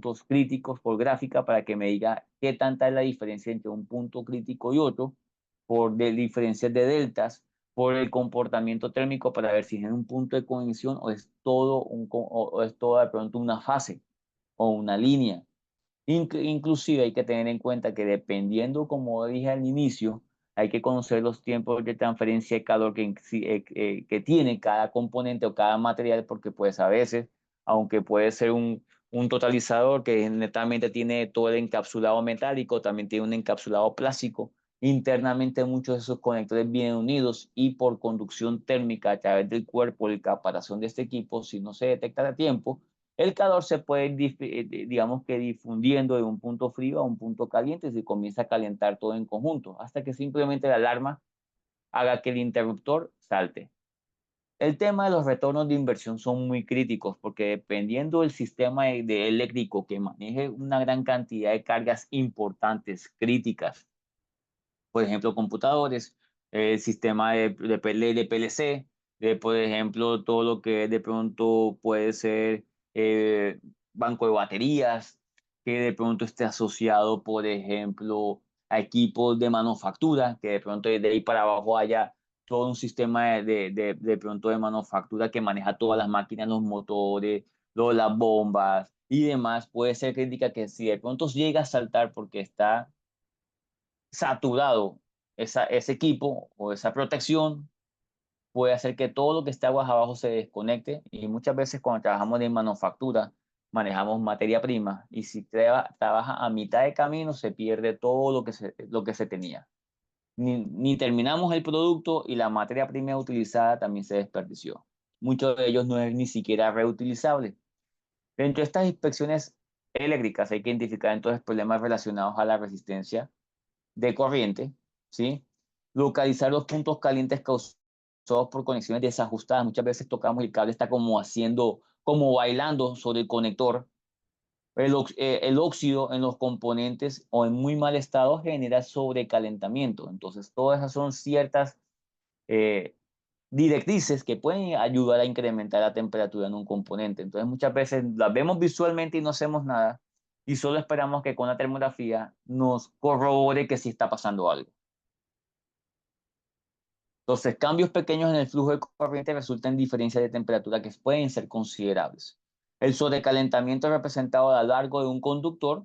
puntos críticos por gráfica para que me diga qué tanta es la diferencia entre un punto crítico y otro, por diferencias de deltas, por el comportamiento térmico para ver si es un punto de conexión o es todo, o es todo de pronto una fase o una línea. Inclusive hay que tener en cuenta que dependiendo, como dije al inicio, hay que conocer los tiempos de transferencia de calor que tiene cada componente o cada material, porque pues a veces, aunque puede ser un totalizador que netamente tiene todo el encapsulado metálico, también tiene un encapsulado plástico, internamente muchos de esos conectores vienen unidos y por conducción térmica a través del cuerpo y caparazón de este equipo, si no se detecta a tiempo, el calor se puede ir, digamos que difundiendo de un punto frío a un punto caliente y se comienza a calentar todo en conjunto, hasta que simplemente la alarma haga que el interruptor salte. El tema de los retornos de inversión son muy críticos porque dependiendo del sistema eléctrico que maneje una gran cantidad de cargas importantes, críticas, por ejemplo, computadores, el sistema de PLC, por ejemplo, todo lo que de pronto puede ser eh, banco de baterías, que de pronto esté asociado, por ejemplo, a equipos de manufactura, que de pronto de ahí para abajo haya todo un sistema de pronto de manufactura que maneja todas las máquinas, los motores, las bombas y demás. Puede ser crítica que si de pronto llega a saltar porque está saturado ese equipo o esa protección, puede hacer que todo lo que está aguas abajo se desconecte y muchas veces cuando trabajamos en manufactura manejamos materia prima y si trabaja a mitad de camino se pierde todo lo que se tenía. Ni terminamos el producto y la materia prima utilizada también se desperdició. Muchos de ellos no es ni siquiera reutilizable. Dentro de estas inspecciones eléctricas hay que identificar entonces problemas relacionados a la resistencia de corriente, ¿sí? Localizar los puntos calientes causados por conexiones desajustadas. Muchas veces tocamos y el cable está como haciendo, como bailando sobre el conector. El óxido en los componentes o en muy mal estado genera sobrecalentamiento. Entonces, todas esas son ciertas eh, directrices que pueden ayudar a incrementar la temperatura en un componente. Entonces, muchas veces las vemos visualmente y no hacemos nada y solo esperamos que con la termografía nos corrobore que sí está pasando algo. Entonces, cambios pequeños en el flujo de corriente resultan en diferencias de temperatura que pueden ser considerables. El sobrecalentamiento representado a lo largo de un conductor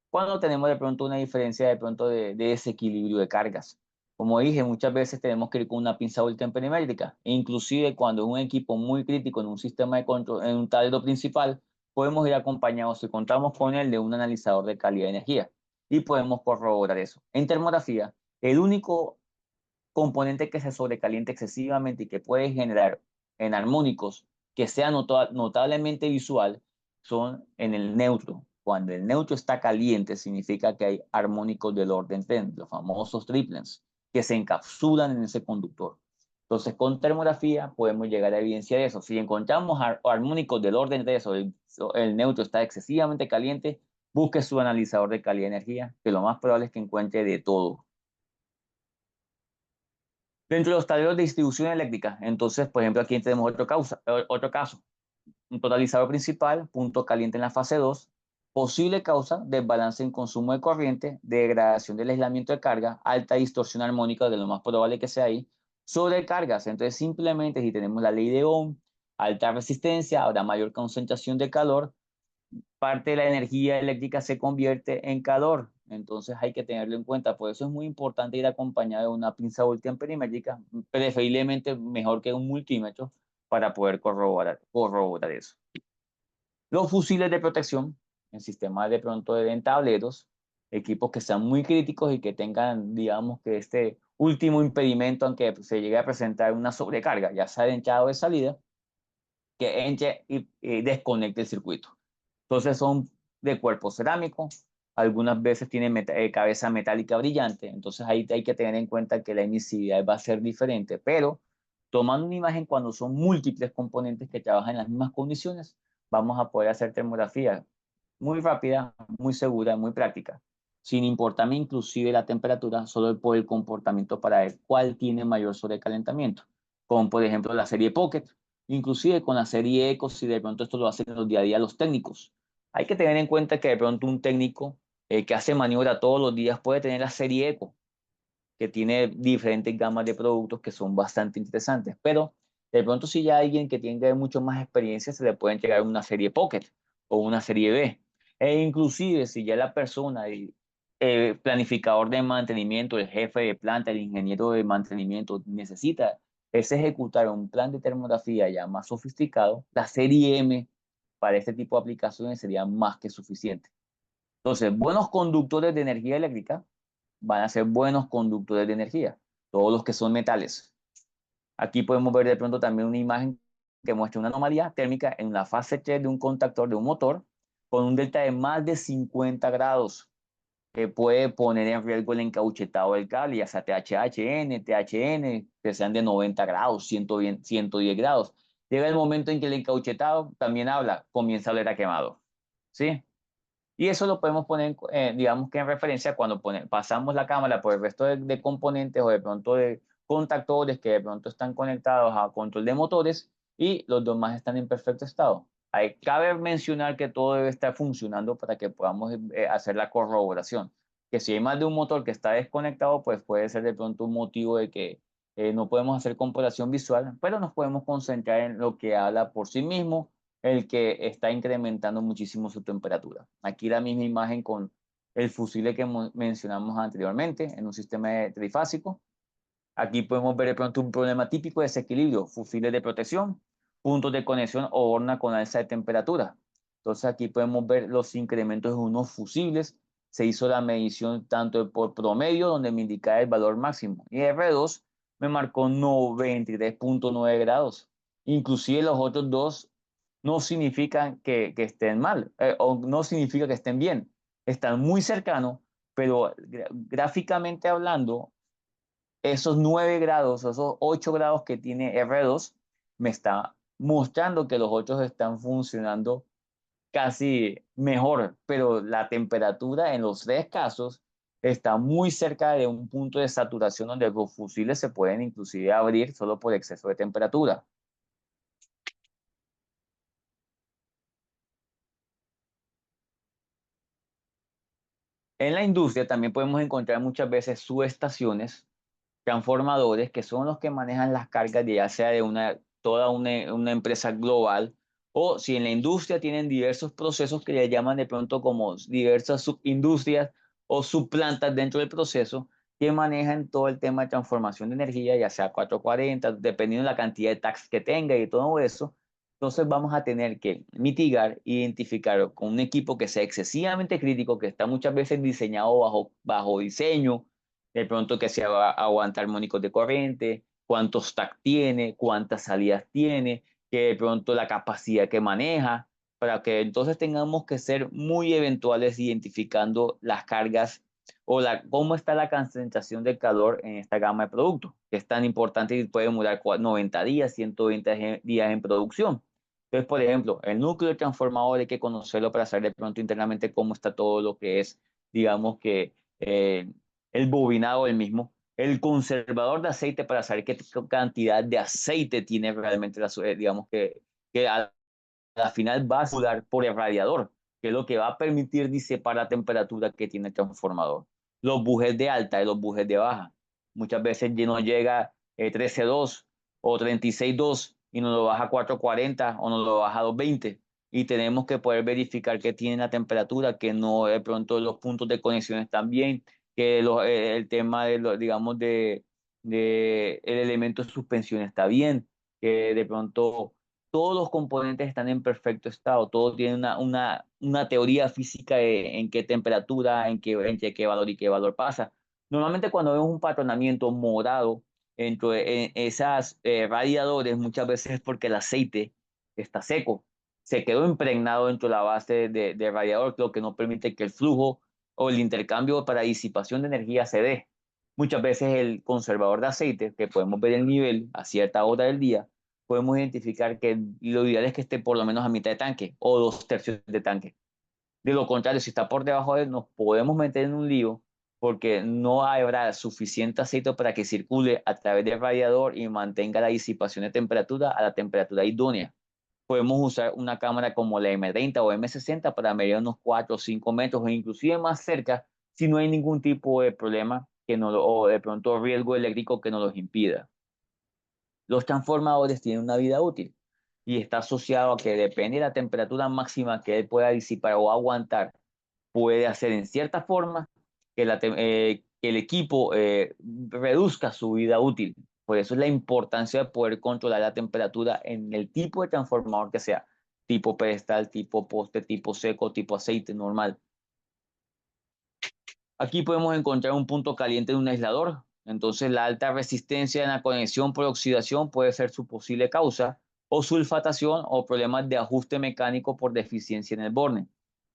cuando tenemos de pronto una diferencia de pronto de desequilibrio de cargas. Como dije, muchas veces tenemos que ir con una pinza voltamperimétrica. E inclusive cuando es un equipo muy crítico en un sistema de control, en un tablero principal, podemos ir acompañados, si contamos con él, de un analizador de calidad de energía. Y podemos corroborar eso. En termografía, el único componente que se sobrecaliente excesivamente y que puede generar enarmónicos que sea notablemente visual son en el neutro. Cuando el neutro está caliente significa que hay armónicos del orden 10, los famosos triplets, que se encapsulan en ese conductor. Entonces, con termografía podemos llegar a evidenciar eso. Si encontramos armónicos del orden 3 o el neutro está excesivamente caliente, busque su analizador de calidad de energía, que lo más probable es que encuentre de todo. Dentro de los tableros de distribución eléctrica, entonces, por ejemplo, aquí tenemos otro caso. Un totalizador principal, punto caliente en la fase 2, posible causa, desbalance en consumo de corriente, degradación del aislamiento de carga, alta distorsión armónica, de lo más probable que sea ahí, sobrecargas. Entonces, simplemente si tenemos la ley de Ohm, alta resistencia, habrá mayor concentración de calor, parte de la energía eléctrica se convierte en calor. Entonces hay que tenerlo en cuenta. Por eso es muy importante ir acompañado de una pinza voltamperimétrica, preferiblemente mejor que un multímetro, para poder corroborar eso. Los fusiles de protección, el sistema de pronto de tableros, equipos que sean muy críticos y que tengan, digamos, que este último impedimento, aunque se llegue a presentar una sobrecarga, ya sea de entrada o de salida, que entre y desconecte el circuito. Entonces son de cuerpo cerámico, algunas veces tienen cabeza metálica brillante, entonces ahí hay que tener en cuenta que la emisividad va a ser diferente, pero tomando una imagen cuando son múltiples componentes que trabajan en las mismas condiciones, vamos a poder hacer termografía muy rápida, muy segura, muy práctica, sin importarme inclusive la temperatura, solo por el comportamiento para ver cuál tiene mayor sobrecalentamiento, como por ejemplo la serie Pocket, inclusive con la serie Eco, si de pronto esto lo hacen en los día a día los técnicos. Hay que tener en cuenta que de pronto un técnico que hace maniobra todos los días puede tener la serie Eco, que tiene diferentes gamas de productos que son bastante interesantes, pero de pronto si ya alguien que tiene mucho más experiencia se le puede entregar una serie Pocket o una serie B. E inclusive si ya la persona, el planificador de mantenimiento, el jefe de planta, el ingeniero de mantenimiento necesita es ejecutar un plan de termografía ya más sofisticado, la serie M para este tipo de aplicaciones sería más que suficiente. Entonces, buenos conductores de energía eléctrica van a ser buenos conductores de energía, todos los que son metales. Aquí podemos ver de pronto también una imagen que muestra una anomalía térmica en la fase 3 de un contactor de un motor con un delta de más de 50 grados que puede poner en riesgo el encauchetado del cable, ya sea THN, THN, que sean de 90 grados, 110 grados. Llega el momento en que el encauchetado también habla, comienza a oler a quemado. ¿Sí? Y eso lo podemos poner, digamos que en referencia cuando pasamos la cámara por el resto de componentes o de pronto de contactores que de pronto están conectados a control de motores y los demás están en perfecto estado. Cabe mencionar que todo debe estar funcionando para que podamos hacer la corroboración. Que si hay más de un motor que está desconectado, pues puede ser de pronto un motivo de que no podemos hacer comparación visual, pero nos podemos concentrar en lo que habla por sí mismo el que está incrementando muchísimo su temperatura. Aquí la misma imagen con el fusible que mencionamos anteriormente en un sistema trifásico. Aquí podemos ver de pronto un problema típico de desequilibrio, fusibles de protección, puntos de conexión o horna con alza de temperatura. Entonces aquí podemos ver los incrementos de unos fusibles. Se hizo la medición tanto por promedio, donde me indica el valor máximo, y R2 me marcó 93.9 grados. Inclusive los otros dos no significan que estén mal, o no significa que estén bien. Están muy cercanos, pero gráficamente hablando, esos 9 grados, esos 8 grados que tiene R2, me está mostrando que los otros están funcionando casi mejor, pero la temperatura en los tres casos está muy cerca de un punto de saturación donde los fusibles se pueden inclusive abrir solo por exceso de temperatura. En la industria también podemos encontrar muchas veces subestaciones, transformadores, que son los que manejan las cargas de ya sea de toda una empresa global, o si en la industria tienen diversos procesos que le llaman de pronto como diversas subindustrias o subplantas dentro del proceso que manejan todo el tema de transformación de energía, ya sea 440, dependiendo de la cantidad de tax que tenga y todo eso. Entonces vamos a tener que mitigar, identificar con un equipo que sea excesivamente crítico, que está muchas veces diseñado bajo diseño, de pronto que se va a aguantar armónicos de corriente, cuántos TAC tiene, cuántas salidas tiene, que de pronto la capacidad que maneja, para que entonces tengamos que ser muy eventuales identificando las cargas o cómo está la concentración de calor en esta gama de productos, que es tan importante y puede demorar 90 días, 120 días en producción. Entonces, por ejemplo, el núcleo del transformador hay que conocerlo para saber de pronto internamente cómo está todo lo que es, digamos que, el bobinado del mismo, el conservador de aceite para saber qué cantidad de aceite tiene realmente, digamos que a la final va a sudar por el radiador, que es lo que va a permitir disipar la temperatura que tiene el transformador. Los bujes de alta y los bujes de baja. Muchas veces no llega 13.2 o 36.2 y nos lo baja a 4.40 o nos lo baja a 2.20 y tenemos que poder verificar que tiene la temperatura, que no de pronto los puntos de conexión están bien, que el tema de, digamos, de el elemento de suspensión está bien, que de pronto todos los componentes están en perfecto estado, todo tiene una teoría física de en qué temperatura, entre qué valor y qué valor pasa. Normalmente cuando vemos un patronamiento morado entre esas radiadores, muchas veces es porque el aceite está seco, se quedó impregnado dentro de la base de radiador, lo que no permite que el flujo o el intercambio para disipación de energía se dé. Muchas veces el conservador de aceite, que podemos ver el nivel a cierta hora del día, podemos identificar que lo ideal es que esté por lo menos a mitad de tanque o 2/3 de tanque. De lo contrario, si está por debajo de él, nos podemos meter en un lío porque no habrá suficiente aceite para que circule a través del radiador y mantenga la disipación de temperatura a la temperatura idónea. podemos usar una cámara como la M30 o M60 para medir unos 4 o 5 metros o inclusive más cerca si no hay ningún tipo de problema o de pronto riesgo eléctrico que nos los impida. Los transformadores tienen una vida útil y está asociado a que depende de la temperatura máxima que él pueda disipar o aguantar, puede hacer en cierta forma que el equipo reduzca su vida útil. Por eso es la importancia de poder controlar la temperatura en el tipo de transformador que sea, tipo pedestal, tipo poste, tipo seco, tipo aceite normal. Aquí podemos encontrar un punto caliente de un aislador. Entonces, la alta resistencia en la conexión por oxidación puede ser su posible causa, o sulfatación o problemas de ajuste mecánico por deficiencia en el borne.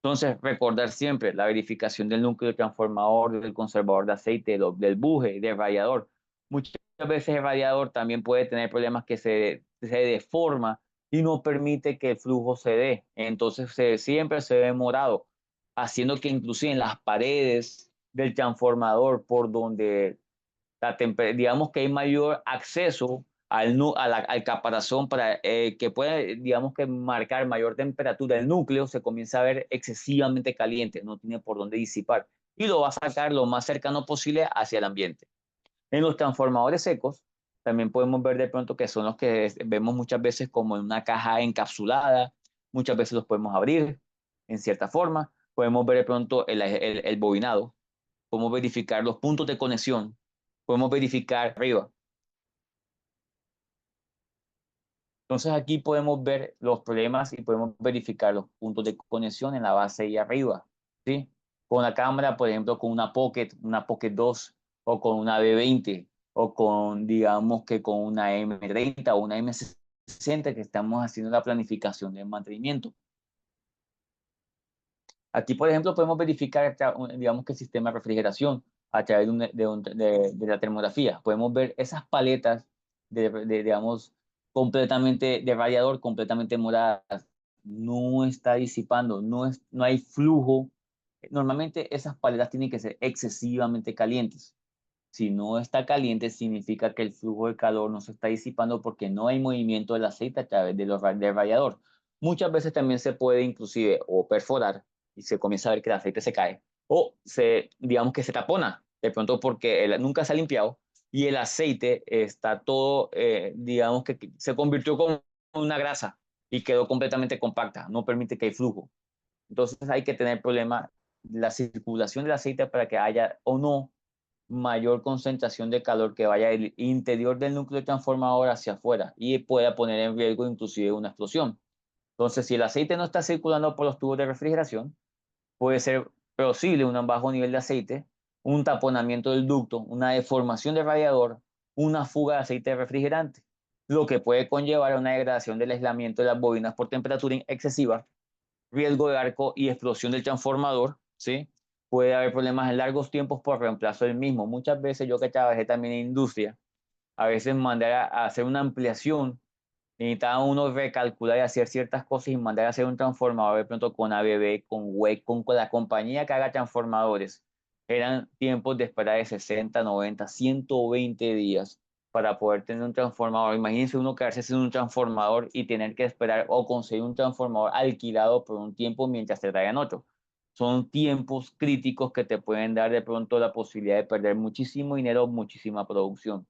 Entonces, recordar siempre la verificación del núcleo transformador, del conservador de aceite, del buje, del radiador. Muchas veces el radiador también puede tener problemas que se deforma y no permite que el flujo se dé. Entonces, siempre se ve morado, haciendo que inclusive en las paredes del transformador por donde digamos que hay mayor acceso al caparazón para que pueda, digamos que marcar mayor temperatura. El núcleo se comienza a ver excesivamente caliente, no tiene por dónde disipar y lo va a sacar lo más cercano posible hacia el ambiente. En los transformadores secos, también podemos ver de pronto que son los que vemos muchas veces como en una caja encapsulada, muchas veces los podemos abrir en cierta forma, podemos ver de pronto el bobinado, podemos verificar los puntos de conexión, podemos verificar arriba. Entonces aquí podemos ver los problemas y podemos verificar los puntos de conexión en la base y arriba, ¿sí? Con la cámara, por ejemplo, con una Pocket 2 o con una B20 o con, digamos que con una M30 o una M60 que estamos haciendo la planificación del mantenimiento. Aquí, por ejemplo, podemos verificar, digamos que el sistema de refrigeración a través de la termografía. Podemos ver esas paletas digamos, completamente de radiador, completamente moradas. No está disipando, no hay flujo. Normalmente esas paletas tienen que ser excesivamente calientes. Si no está caliente, significa que el flujo de calor no se está disipando porque no hay movimiento del aceite a través del radiador. Muchas veces también se puede inclusive o perforar y se comienza a ver que el aceite se cae o digamos que se tapona de pronto porque nunca se ha limpiado y el aceite está todo, digamos que se convirtió como una grasa y quedó completamente compacta, no permite que haya flujo. Entonces hay que tener problema la circulación del aceite para que haya o no mayor concentración de calor que vaya del interior del núcleo transformador hacia afuera y pueda poner en riesgo inclusive una explosión. Entonces, si el aceite no está circulando por los tubos de refrigeración, puede ser posible un bajo nivel de aceite, un taponamiento del ducto, una deformación del radiador, una fuga de aceite refrigerante, lo que puede conllevar a una degradación del aislamiento de las bobinas por temperatura excesiva, riesgo de arco y explosión del transformador, ¿sí? Puede haber problemas en largos tiempos por reemplazo del mismo. Muchas veces yo que trabajé también en industria, a veces mandar a hacer una ampliación, necesitaba uno recalcular y hacer ciertas cosas y mandar a hacer un transformador de pronto con ABB, con WEC, con la compañía que haga transformadores. Eran tiempos de espera de 60, 90, 120 días para poder tener un transformador. Imagínense uno quedarse sin un transformador y tener que esperar o conseguir un transformador alquilado por un tiempo mientras te traigan otro. Son tiempos críticos que te pueden dar de pronto la posibilidad de perder muchísimo dinero, muchísima producción.